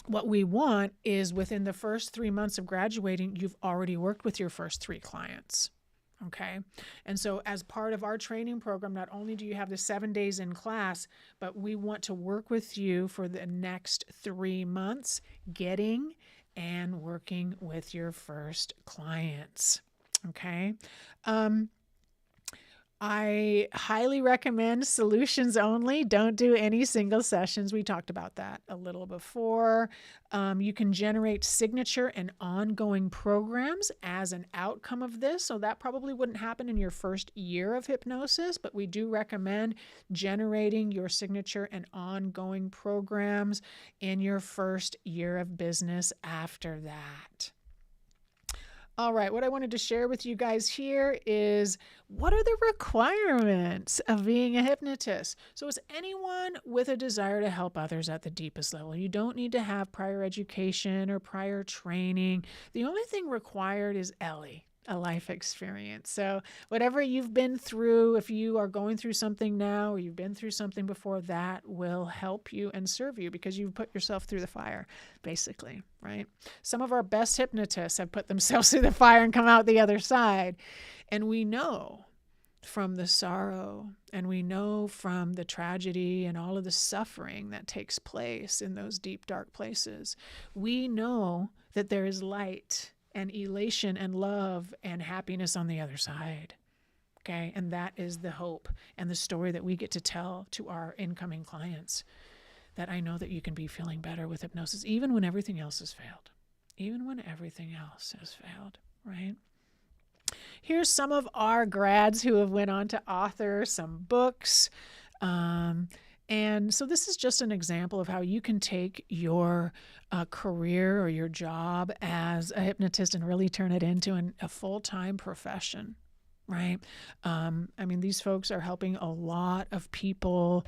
what we want is within the first 3 months of graduating, you've already worked with your first 3 clients. Okay. And so as part of our training program, not only do you have the 7 days in class, but we want to work with you for the next 3 months, getting and working with your first clients. Okay. I highly recommend solutions only. Don't do any single sessions. We talked about that a little before. You can generate signature and ongoing programs as an outcome of this. So that probably wouldn't happen in your first year of hypnosis, but we do recommend generating your signature and ongoing programs in your first year of business after that. All right, what I wanted to share with you guys here is what are the requirements of being a hypnotist? So, it's anyone with a desire to help others at the deepest level. You don't need to have prior education or prior training. The only thing required is Ellie, a life experience. So, whatever you've been through, if you are going through something now or you've been through something before, that will help you and serve you because you've put yourself through the fire, basically, right? Some of our best hypnotists have put themselves through the fire and come out the other side. And we know from the sorrow and we know from the tragedy and all of the suffering that takes place in those deep, dark places, we know that there is light and elation and love and happiness on the other side. Okay. And that is the hope and the story that we get to tell to our incoming clients, that I know that you can be feeling better with hypnosis, even when everything else has failed, even when everything else has failed, right? Here's some of our grads who have went on to author some books. And so this is just an example of how you can take your career or your job as a hypnotist and really turn it into a full-time profession, right? I mean, these folks are helping a lot of people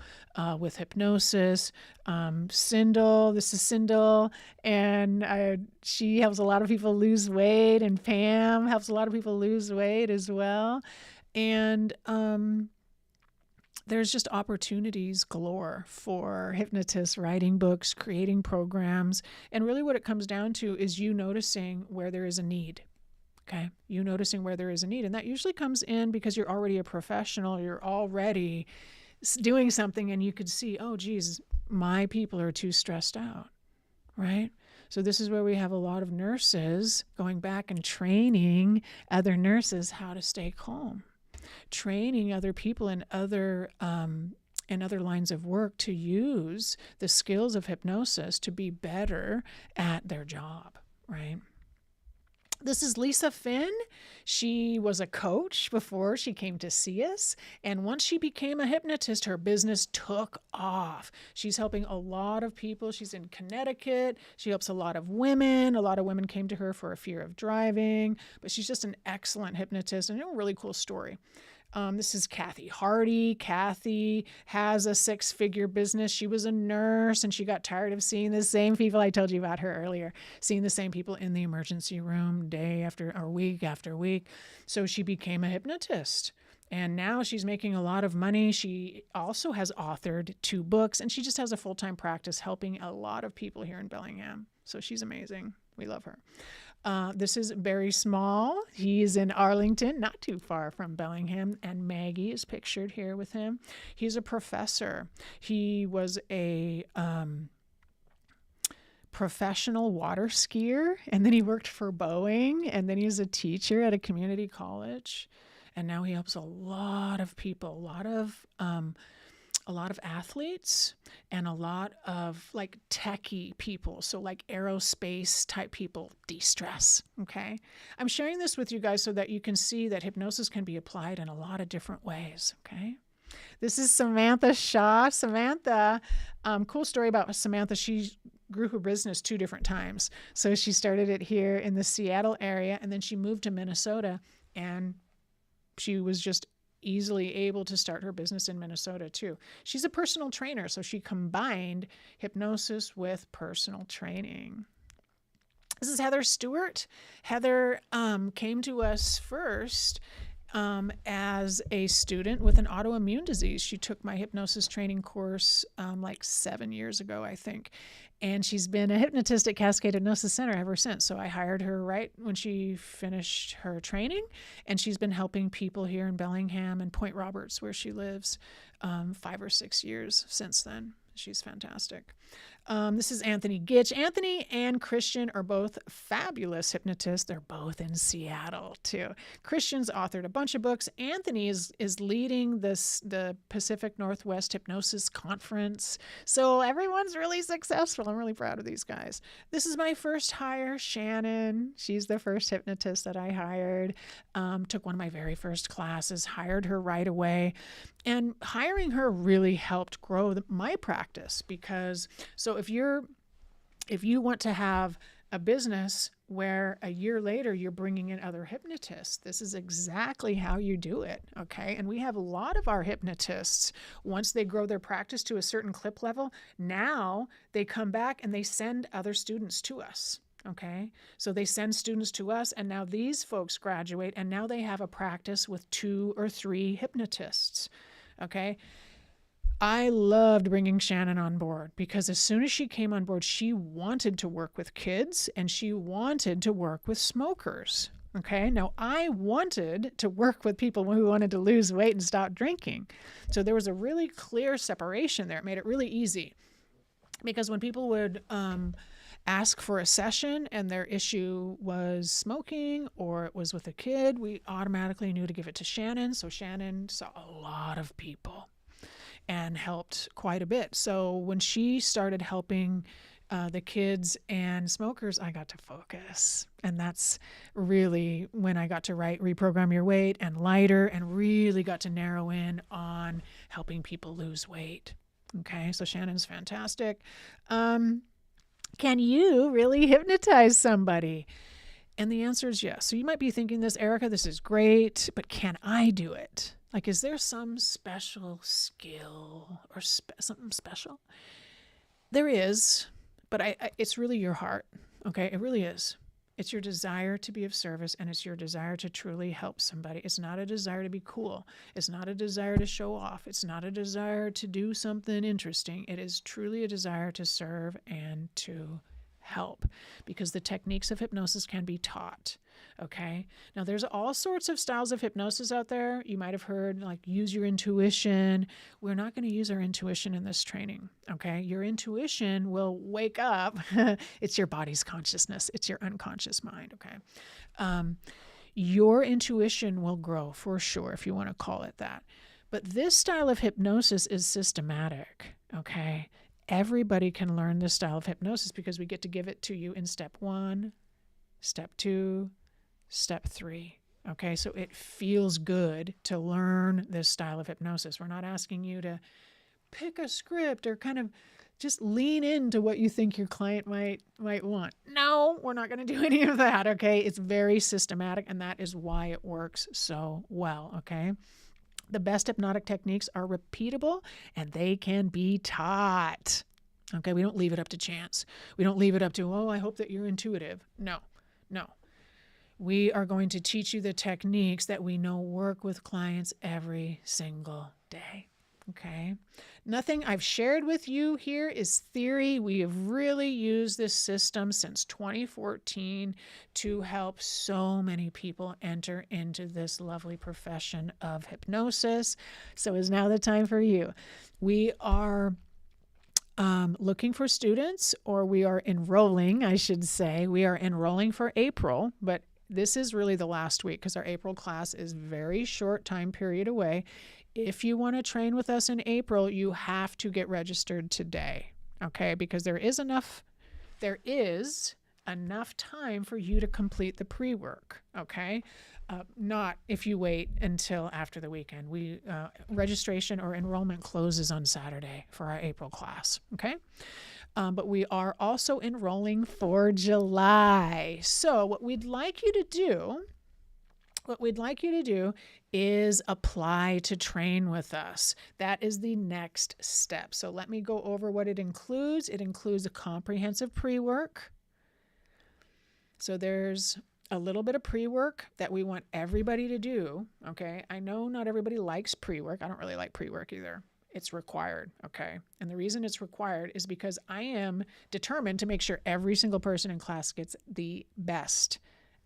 with hypnosis. Sindel, this is Sindel, and she helps a lot of people lose weight, and Pam helps a lot of people lose weight as well. And there's just opportunities galore for hypnotists writing books, creating programs. And really what it comes down to is you noticing where there is a need. Okay. You noticing where there is a need. And that usually comes in because you're already a professional. You're already doing something and you could see, oh, geez, my people are too stressed out. Right. So this is where we have a lot of nurses going back and training other nurses how to stay calm, training other people in other lines of work to use the skills of hypnosis to be better at their job, right? This is Lisa Finn. She was a coach before she came to see us. And once she became a hypnotist, her business took off. She's helping a lot of people. She's in Connecticut. She helps a lot of women. A lot of women came to her for a fear of driving, but she's just an excellent hypnotist and a really cool story. This is Kathy Hardy. Kathy has a 6-figure business. She was a nurse and she got tired of seeing the same people. I told you about her earlier, seeing the same people in the emergency room day after or week after week. So she became a hypnotist. And now she's making a lot of money. She also has authored 2 books and she just has a full-time practice helping a lot of people here in Bellingham. So she's amazing. We love her. This is Barry Small. He's in Arlington, not too far from Bellingham, and Maggie is pictured here with him. He's a professor. He was a professional water skier, and then he worked for Boeing, and then he was a teacher at a community college, and now he helps a lot of people, a lot of athletes and a lot of like techie people. So like aerospace type people de-stress. Okay. I'm sharing this with you guys so that you can see that hypnosis can be applied in a lot of different ways. Okay. This is Samantha Shaw. Samantha, cool story about Samantha. She grew her business 2 different times. So she started it here in the Seattle area and then she moved to Minnesota and she was just easily able to start her business in Minnesota too. She's a personal trainer, so she combined hypnosis with personal training. This is Heather Stewart. Heather came to us first as a student with an autoimmune disease. She took my hypnosis training course like 7 years ago, I think. And she's been a hypnotist at Cascade Hypnosis Center ever since. So I hired her right when she finished her training. And she's been helping people here in Bellingham and Point Roberts, where she lives, 5 or 6 years since then. She's fantastic. This is Anthony Gitch. Anthony and Christian are both fabulous hypnotists. They're both in Seattle too. Christian's authored a bunch of books. Anthony is leading the Pacific Northwest Hypnosis Conference. So everyone's really successful. I'm really proud of these guys. This is my first hire, Shannon. She's the first hypnotist that I hired. Took one of my very first classes, hired her right away. And hiring her really helped grow my practice because if you want to have a business where a year later you're bringing in other hypnotists, this is exactly how you do it, okay? And we have a lot of our hypnotists, once they grow their practice to a certain clip level, now they come back and they send other students to us. Okay, so they send students to us, and now these folks graduate, and now they have a practice with 2 or 3 hypnotists. Okay, I loved bringing Shannon on board because as soon as she came on board, she wanted to work with kids and she wanted to work with smokers. Okay, now I wanted to work with people who wanted to lose weight and stop drinking. So there was a really clear separation there. It made it really easy because when people would ask for a session and their issue was smoking or it was with a kid, we automatically knew to give it to Shannon. So Shannon saw a lot of people and helped quite a bit. So when she started helping the kids and smokers, I got to focus. And that's really when I got to write Reprogram Your Weight and Lighter and really got to narrow in on helping people lose weight. Okay, so Shannon's fantastic. Can you really hypnotize somebody? And the answer is yes. So you might be thinking this, Erica, this is great, but can I do it? Like, is there some special skill or something special? There is, but it's really your heart, okay? It really is. It's your desire to be of service, and it's your desire to truly help somebody. It's not a desire to be cool. It's not a desire to show off. It's not a desire to do something interesting. It is truly a desire to serve and to help because the techniques of hypnosis can be taught. Okay. Now there's all sorts of styles of hypnosis out there. You might have heard like use your intuition. We're not going to use our intuition in this training. Okay. Your intuition will wake up. It's your body's consciousness. It's your unconscious mind. Okay. Your intuition will grow for sure if you want to call it that. But this style of hypnosis is systematic. Okay. Everybody can learn this style of hypnosis because we get to give it to you in step 1, step 2, step 3. Okay, so it feels good to learn this style of hypnosis. We're not asking you to pick a script or kind of just lean into what you think your client might want. No, we're not going to do any of that, okay? It's very systematic, and that is why it works so well, okay? The best hypnotic techniques are repeatable, and they can be taught. Okay, we don't leave it up to chance. We don't leave it up to, oh, I hope that you're intuitive. No. We are going to teach you the techniques that we know work with clients every single day. Okay. Nothing I've shared with you here is theory. We have really used this system since 2014 to help so many people enter into this lovely profession of hypnosis. So is now the time for you. We are looking for students, or we are enrolling, I should say. We are enrolling for April, but this is really the last week because our April class is very short time period away. If you want to train with us in April, you have to get registered today, okay? Because there is enough time for you to complete the pre-work, okay? Not if you wait until after the weekend. Registration or enrollment closes on Saturday for our April class, okay? But we are also enrolling for July. So what we'd like you to do is apply to train with us. That is the next step. So let me go over what it includes. It includes a comprehensive pre-work. So there's a little bit of pre-work that we want everybody to do, okay? I know not everybody likes pre-work. I don't really like pre-work either. It's required, okay? And the reason it's required is because I am determined to make sure every single person in class gets the best,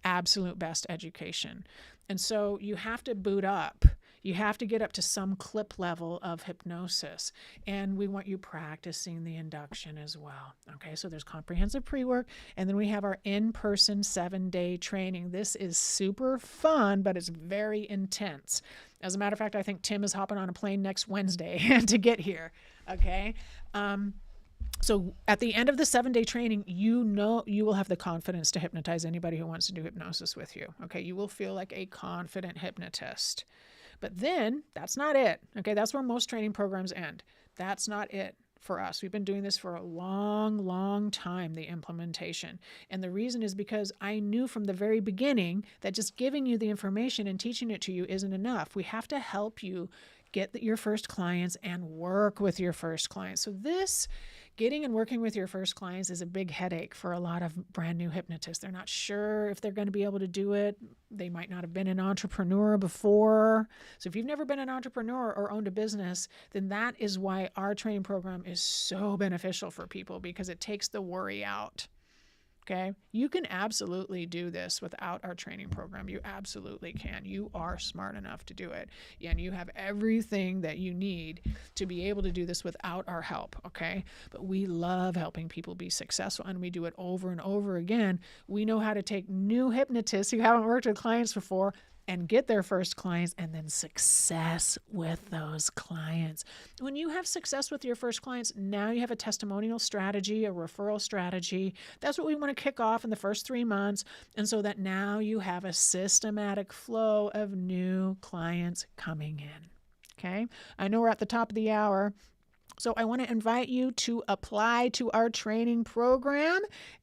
absolute best education. And so you have to boot up. You have to get up to some clip level of hypnosis. And we want you practicing the induction as well. Okay, so there's comprehensive pre-work, and then we have our in-person 7-day training. This is super fun, but it's very intense. As a matter of fact, I think Tim is hopping on a plane next Wednesday to get here. Okay. So at the end of the 7-day training, you will have the confidence to hypnotize anybody who wants to do hypnosis with you. Okay. You will feel like a confident hypnotist. But then that's not it. Okay. That's where most training programs end. That's not it for us. We've been doing this for a long, long time, the implementation. And the reason is because I knew from the very beginning that just giving you the information and teaching it to you isn't enough. We have to help you get your first clients and work with your first clients. So this getting and working with your first clients is a big headache for a lot of brand new hypnotists. They're not sure if they're going to be able to do it. They might not have been an entrepreneur before. So if you've never been an entrepreneur or owned a business, then that is why our training program is so beneficial for people, because it takes the worry out. Okay, you can absolutely do this without our training program. You absolutely can. You are smart enough to do it. And you have everything that you need to be able to do this without our help. Okay, but we love helping people be successful, and we do it over and over again. We know how to take new hypnotists who haven't worked with clients before and get their first clients, and then success with those clients. When you have success with your first clients, now you have a testimonial strategy, a referral strategy. That's what we want to kick off in the first 3 months. And so that now you have a systematic flow of new clients coming in. Okay. I know we're at the top of the hour. So I want to invite you to apply to our training program.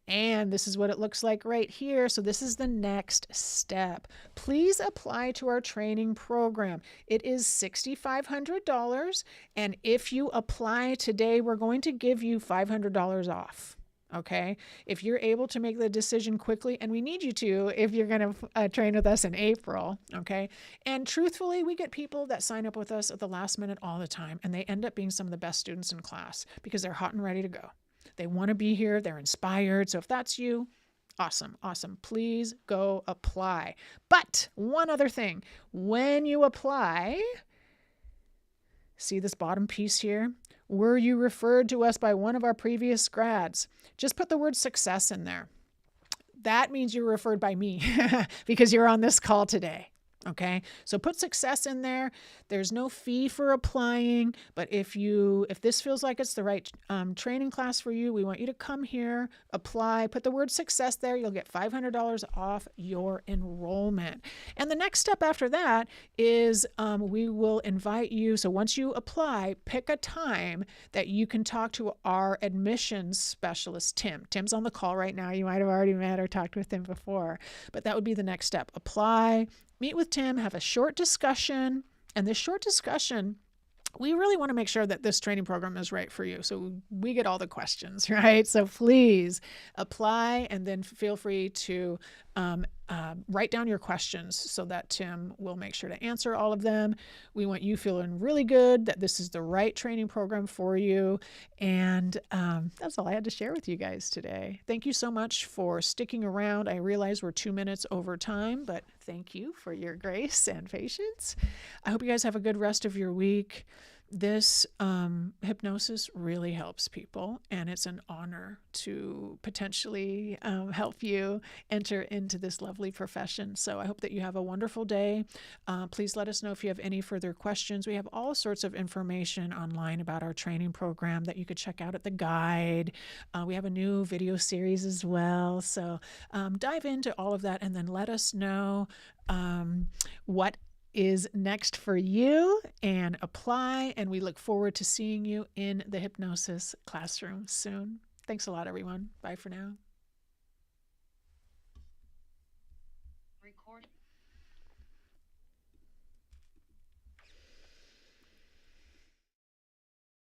And this is what it looks like right here. So this is the next step. Please apply to our training program. It is $6,500. And if you apply today, we're going to give you $500 off. Okay, if you're able to make the decision quickly, and we need you to if you're going to train with us in April. Okay, and truthfully, we get people that sign up with us at the last minute all the time, and they end up being some of the best students in class because they're hot and ready to go. They want to be here. They're inspired. So if that's you, awesome, awesome. Please go apply. But one other thing, when you apply, see this bottom piece here? Were you referred to us by one of our previous grads? Just put the word success in there. That means you're referred by me because you're on this call today. Okay, so put success in there. There's no fee for applying, but if this feels like it's the right training class for you, we want you to come here, apply, put the word success there. You'll get $500 off your enrollment. And the next step after that is we will invite you. So once you apply, pick a time that you can talk to our admissions specialist, Tim. Tim's on the call right now. You might have already met or talked with him before, but that would be the next step. Apply, meet with Tim, have a short discussion. And this short discussion, we really want to make sure that this training program is right for you. So we get all the questions, right? So please apply, and then feel free to write down your questions so that Tim will make sure to answer all of them. We want you feeling really good that this is the right training program for you. And that's all I had to share with you guys today. Thank you so much for sticking around. I realize we're 2 minutes over time, but thank you for your grace and patience. I hope you guys have a good rest of your week. This hypnosis really helps people, and it's an honor to potentially help you enter into this lovely profession. So I hope that you have a wonderful day. Please let us know if you have any further questions. We have all sorts of information online about our training program that you could check out at the guide. We have a new video series as well. So dive into all of that, and then let us know what is next for you, and apply. And we look forward to seeing you in the hypnosis classroom soon. Thanks a lot, everyone. Bye for now. Record.